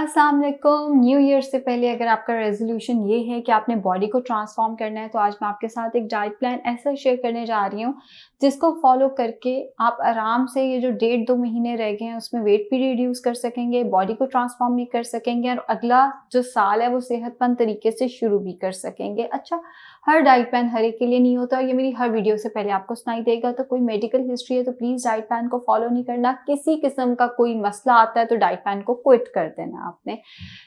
अस्सलाम वालेकुम। New year से पहले अगर आपका रेजोल्यूशन ये है कि आपने बॉडी को ट्रांसफॉर्म करना है, तो आज मैं आपके साथ एक डाइट प्लान ऐसा शेयर करने जा रही हूँ जिसको फॉलो करके आप आराम से ये जो 1.5-2 महीने रह गए हैं उसमें वेट भी रिड्यूस कर सकेंगे, बॉडी को ट्रांसफॉर्म भी कर सकेंगे और अगला जो साल है वो सेहतमंद तरीके से शुरू भी कर सकेंगे। अच्छा, हर डाइट प्लान हर एक के लिए नहीं होता और ये मेरी हर वीडियो से पहले आपको सुनाई देगा। तो कोई मेडिकल हिस्ट्री है तो प्लीज़ डाइट प्लान को फॉलो नहीं करना। किसी किस्म का कोई मसला आता है तो डाइट प्लान को क्विट कर देना आपने।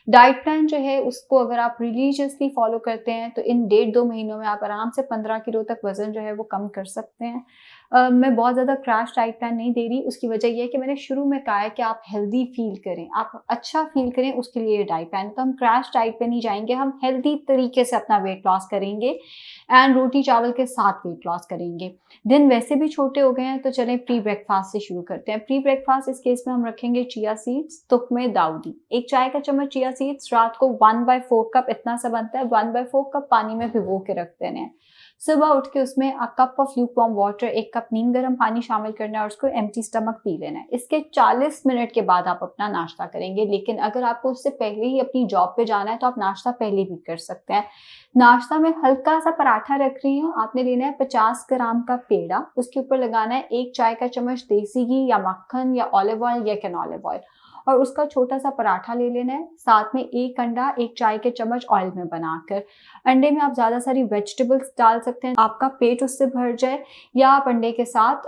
डाइट प्लान जो है उसको अगर आप रिलीजियसली फॉलो करते हैं तो इन 1.5-2 महीनों में आप आराम से 15 किलो तक वजन जो है वो कम कर सकते हैं। मैं बहुत ज़्यादा क्रैश डाइट प्लान नहीं दे रही, उसकी वजह ये है कि मैंने शुरू में कहा है कि आप हेल्दी फील करें, आप अच्छा फील करें, उसके लिए डाइट प्लान। तो हम क्रैश डाइट पे नहीं जाएंगे, हम हेल्दी तरीके से अपना वेट लॉस करेंगे एंड रोटी चावल के साथ वेट लॉस करेंगे। दिन वैसे भी छोटे हो गए हैं तो चलें प्री ब्रेकफास्ट से शुरू करते हैं। प्री ब्रेकफास्ट इस केस में हम रखेंगे चिया सीड्स, तुख्मे दाऊदी, 1 चाय का चम्मच चिया सीड्स, रात को 1/4 कप, इतना सा बनता है, 1/4 कप पानी में भिगो के रख देने हैं। सुबह उठ के उसमें a cup of lukewarm water, 1 cup नीम गर्म पानी शामिल करना है और उसको एम्प्टी स्टमक पी लेना है। इसके 40 मिनट के बाद आप अपना नाश्ता करेंगे, लेकिन अगर आपको उससे पहले ही अपनी जॉब पे जाना है तो आप नाश्ता पहले भी कर सकते हैं। नाश्ता में हल्का सा पराठा रख रही हूँ, आपने लेना है 50 ग्राम का पेड़ा, उसके ऊपर लगाना है 1 चाय का चम्मच देसी घी या मक्खन या ऑलिव ऑयल या कैनोलिव ऑयल और उसका छोटा सा पराठा ले लेना है। साथ में 1 अंडा 1 चाय के चम्मच ऑयल में बनाकर, अंडे में आप ज़्यादा सारी वेजिटेबल्स डाल सकते हैं, आपका पेट उससे भर जाए, या आप अंडे के साथ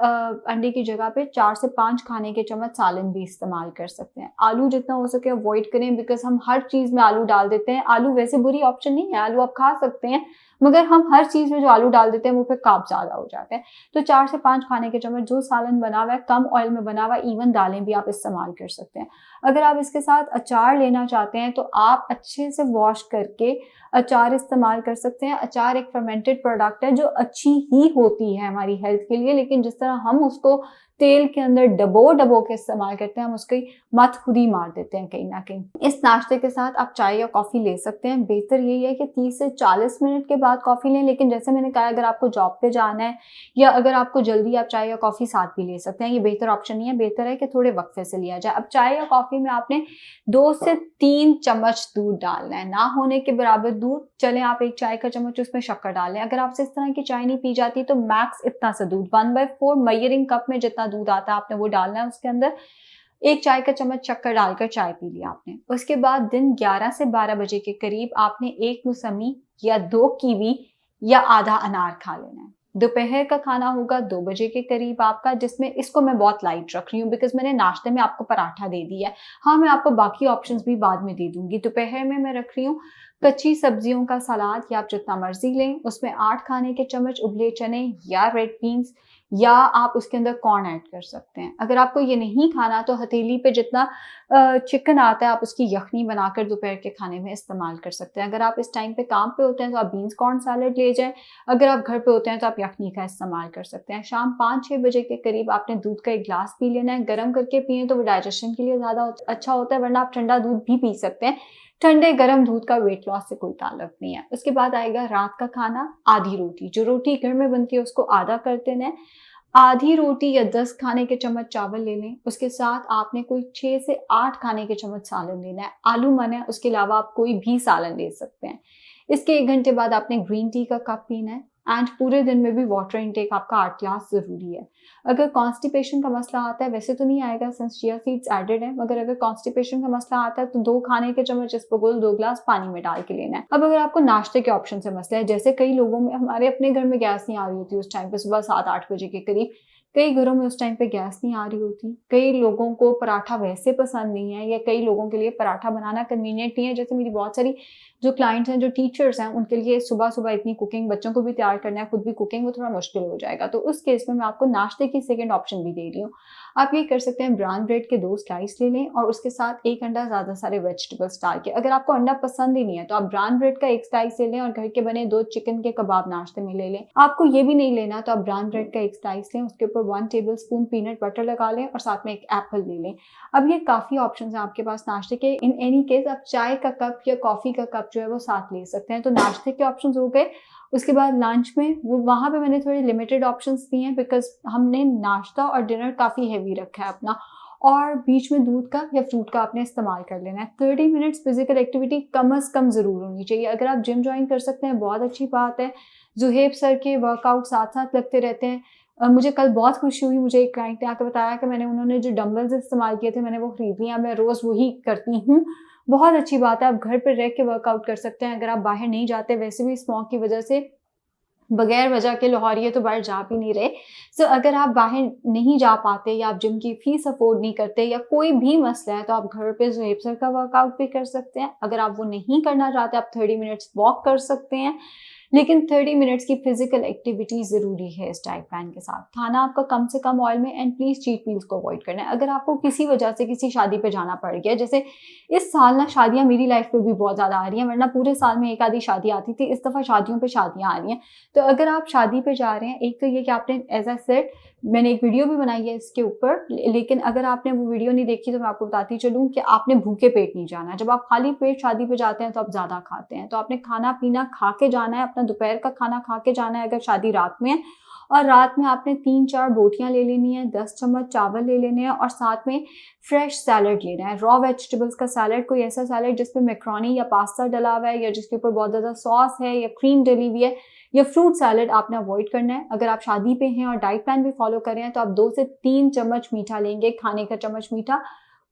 अंडे की जगह पे 4 से 5 खाने के चम्मच सालन भी इस्तेमाल कर सकते हैं। आलू जितना हो सके अवॉइड करें, बिकॉज हम हर चीज़ में आलू डाल देते हैं। आलू वैसे बुरी ऑप्शन नहीं है, आलू आप खा सकते हैं, मगर हम हर चीज़ में जो आलू डाल देते हैं वो फिर कार्ब ज़्यादा हो जाते हैं। तो 4 से 5 खाने के चम्मच जो सालन बना हुआ है, कम ऑयल में बना हुआ, इवन दालें भी आप इस्तेमाल कर सकते हैं। अगर आप इसके साथ अचार लेना चाहते हैं तो आप अच्छे से वॉश करके अचार इस्तेमाल कर सकते हैं। अचार एक फर्मेंटेड प्रोडक्ट है जो अच्छी ही होती है हमारी हेल्थ के लिए, लेकिन जिस तरह हम उसको तेल के अंदर डबो के इस्तेमाल करते हैं, हम उसकी मत खुद ही मार देते हैं कहीं ना कहीं। इस नाश्ते के साथ आप चाय या कॉफ़ी ले सकते हैं। बेहतर यही है कि 30 से 40 मिनट के बाद कॉफ़ी लें, लेकिन जैसे मैंने कहा अगर आपको जॉब पे जाना है या अगर आपको जल्दी, आप चाय या कॉफ़ी साथ भी ले सकते हैं। ये बेहतर ऑप्शन नहीं है, बेहतर है कि थोड़े वक्फे से लिया जाए। अब चाय या कॉफ़ी में आपने 2 से 3 चम्मच दूध डालना है, ना होने के बराबर दूध। चलें आप 1 चाय का चम्मच उसमें शक्कर डाल लें। अगर आपसे इस तरह की चाय नहीं पी जाती तो मैक्स इतना सा दूध, 1/4 मेजरिंग कप में जितना दूध आता है आपने वो डालना है। उसके अंदर 1 चाय का चम्मच शक्कर डालकर चाय पी लिया आपने। उसके बाद दिन 11 से 12 बजे के करीब आपने 1 मौसमी या 2 कीवी या आधा अनार खा लेना है। दोपहर का खाना होगा 2 बजे के करीब आपका, जिसमें इसको मैं बहुत लाइट रख रही हूँ बिकॉज मैंने नाश्ते में आपको पराठा दे दिया है। हाँ, मैं आपको बाकी ऑप्शंस भी बाद में दे दूंगी। दोपहर में मैं रख रही हूँ कच्ची सब्जियों का सलाद, या आप जितना मर्जी लें। उसमें 8 खाने के चम्मच उबले चने या रेड बीन्स, या आप उसके अंदर कॉर्न ऐड कर सकते हैं। अगर आपको ये नहीं खाना तो हथेली पे जितना चिकन आता है आप उसकी यखनी बनाकर दोपहर के खाने में इस्तेमाल कर सकते हैं। अगर आप इस टाइम पे काम पे होते हैं तो आप बीन्स कॉर्न सैलेड ले जाएं। अगर आप घर पे होते हैं तो आप यखनी का इस्तेमाल कर सकते हैं। शाम 5-6 बजे के करीब आपने दूध का 1 गिलास पी लेना है। गर्म करके पिए तो वो डाइजेशन के लिए ज़्यादा अच्छा होता है, वरना आप ठंडा दूध भी पी सकते हैं। ठंडे गर्म दूध का वेट लॉस से कोई ताल्लुक नहीं है। उसके बाद आएगा रात का खाना, आधी रोटी। जो रोटी घर में बनती है उसको आधा कर देना है। आधी रोटी या 10 खाने के चम्मच चावल ले लें। उसके साथ आपने कोई 6 से 8 खाने के चम्मच सालन लेना है। आलू मन है, उसके अलावा आप कोई भी सालन ले सकते हैं। इसके 1 घंटे बाद आपने ग्रीन टी का कप पीना है एंड पूरे दिन में भी वाटर इनटेक आपका 8 ग्लास ज़रूरी है। अगर कॉन्स्टिपेशन का मसला आता है, वैसे तो नहीं आएगा सिंस चिया सीड्स एडेड है, मगर अगर कॉन्स्टिपेशन का मसला आता है तो 2 खाने के चम्मच इसबगोल 2 ग्लास पानी में डाल के लेना है। अब अगर आपको नाश्ते के ऑप्शन से मसला है, जैसे कई लोगों में, हमारे अपने घर में गैस नहीं आ रही होती उस टाइम पे सुबह 7-8 बजे के करीब, कई घरों में उस टाइम पे गैस नहीं आ रही होती, कई लोगों को पराठा वैसे पसंद नहीं है, या कई लोगों के लिए पराठा बनाना कन्वीनियंट नहीं है। जैसे मेरी बहुत सारी जो क्लाइंट्स हैं, जो टीचर्स हैं, उनके लिए सुबह सुबह इतनी कुकिंग, बच्चों को भी तैयार करना है, खुद भी कुकिंग, वो थोड़ा मुश्किल हो जाएगा। तो उस केस में मैं आपको नाश्ते की सेकंड ऑप्शन भी दे रही हूँ। आप ये कर सकते हैं, ब्राउन ब्रेड के 2 स्लाइस ले लें और उसके साथ 1 अंडा, ज़्यादा सारे वेजिटेबल्स डाल के। अगर आपको अंडा पसंद ही नहीं है तो आप ब्राउन ब्रेड का 1 स्लाइस ले लें और घर के बने 2 चिकन के कबाब नाश्ते में ले लें। आपको ये भी नहीं लेना तो आप ब्राउन ब्रेड का 1 स्लाइस लें, उसके ऊपर 1 टेबल स्पून पीनट बटर लगा लें और साथ में 1 एप्पल ले लें। अब ये काफ़ी ऑप्शंस हैं आपके पास नाश्ते के। इन एनी केस आप चाय का कप या कॉफ़ी का कप जो है वो साथ ले सकते हैं। तो नाश्ते के ऑप्शंस हो गए। उसके बाद लंच में वो वहाँ पे मैंने थोड़े लिमिटेड ऑप्शंस दिए हैं बिकॉज हमने नाश्ता और डिनर काफ़ी हैवी रखा है अपना, और बीच में दूध का या फ्रूट का आपने इस्तेमाल कर लेना है। 30 मिनट्स फिजिकल एक्टिविटी कम से कम ज़रूर होनी चाहिए। अगर आप जिम जॉइन कर सकते हैं बहुत अच्छी बात है। ज़ुहैब सर के वर्कआउट साथ-साथ लगते रहते हैं। मुझे कल बहुत खुशी हुई, मुझे एक क्लाइंट ने आके बताया कि उन्होंने जो डंबल्स इस्तेमाल किए थे मैंने वो खरीद लिया, मैं रोज़ वही करती हूँ। बहुत अच्छी बात है, आप घर पे रह के वर्कआउट कर सकते हैं। अगर आप बाहर नहीं जाते, वैसे भी स्मॉग की वजह से बगैर वजह के लाहौरिये तो बाहर जा भी नहीं रहे। सो अगर आप बाहर नहीं जा पाते या आप जिम की फीस अफोर्ड नहीं करते या कोई भी मसला है, तो आप घर पे ज़ुहैब सर का वर्कआउट भी कर सकते हैं। अगर आप वो नहीं करना चाहते, आप 30 मिनट्स वॉक कर सकते हैं। लेकिन 30 मिनट्स की फिजिकल एक्टिविटी ज़रूरी है इस डाइट प्लान के साथ। खाना आपका कम से कम ऑयल में, एंड प्लीज़ चीट मील्स को अवॉइड करना है। अगर आपको किसी वजह से किसी शादी पे जाना पड़ गया, जैसे इस साल ना शादियाँ मेरी लाइफ में भी बहुत ज़्यादा आ रही हैं, वरना पूरे साल में एक आधी शादी आती थी, इस दफ़ा शादियों पे शादियाँ आ रही हैं। तो अगर आप शादी पे जा रहे हैं, एक तो ये कि आपने एज़ आई सेड, मैंने एक वीडियो भी बनाई है इसके ऊपर, लेकिन अगर आपने वो वीडियो नहीं देखी तो मैं आपको बताती चलूँ कि आपने भूखे पेट नहीं जाना है। जब आप खाली पेट शादी पे जाते हैं तो आप ज़्यादा खाते हैं, तो आपने खाना-पीना खा के जाना है, अपना दोपहर का खाना खा के जाना है अगर शादी रात में है, और रात में आपने 3-4 बोटियाँ ले लेनी है, 10 चम्मच चावल ले लेने हैं और साथ में फ्रेश सैलड लेना है, रॉ वेजिटेबल्स का सैलड, कोई ऐसा सैलड जिसमें मैक्रोनी या पास्ता डला हुआ है या जिसके ऊपर बहुत ज़्यादा सॉस है या क्रीम डली हुई है, या फ्रूट सैलड आपने अवॉइड करना है। अगर आप शादी पे हैं और डाइट प्लान भी फॉलो कर रहे हैं तो आप 2 से 3 चम्मच मीठा लेंगे, खाने का चम्मच मीठा।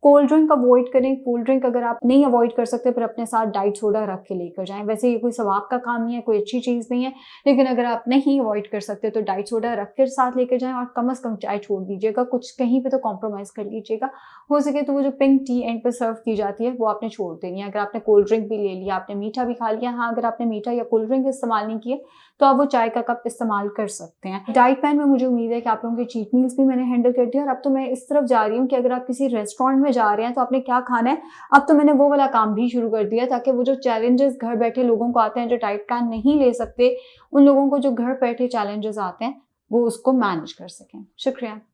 कोल्ड ड्रिंक अवॉइड करें। कोल्ड ड्रिंक अगर आप नहीं अवॉइड कर सकते, फिर अपने साथ डाइट सोडा रख के लेकर जाएँ। वैसे ये कोई सवाब का काम नहीं है, कोई अच्छी चीज़ नहीं है, लेकिन अगर आप नहीं अवॉइड कर सकते तो डाइट सोडा रख कर साथ लेकर जाएँ, और कम से कम चाय छोड़ दीजिएगा, कुछ कहीं पे तो कॉम्प्रोमाइज़ कर लीजिएगा। हो सके तो वो जो पिंक टी एंड पे सर्व की जाती है वो आपने छोड़ देनी है। अगर आपने कोल्ड ड्रिंक भी ले लिया, आपने मीठा भी खा लिया, हाँ, अगर आपने मीठा या कोल्ड ड्रिंक इस्तेमाल नहीं किए तो आप वो चाय का कप इस्तेमाल कर सकते हैं। डाइट प्लान में मुझे उम्मीद है कि आप लोगों के चीट मील्स भी मैंने हैंडल कर दिया, और अब तो मैं इस तरफ जा रही हूँ कि अगर आप किसी रेस्टोरेंट में जा रहे हैं तो आपने क्या खाना है, अब तो मैंने वो वाला काम भी शुरू कर दिया, ताकि वो जो चैलेंजेस घर बैठे लोगों को आते हैं जो डाइट प्लान नहीं ले सकते, उन लोगों को जो घर बैठे चैलेंजेस आते हैं वो उसको मैनेज कर सकें। शुक्रिया।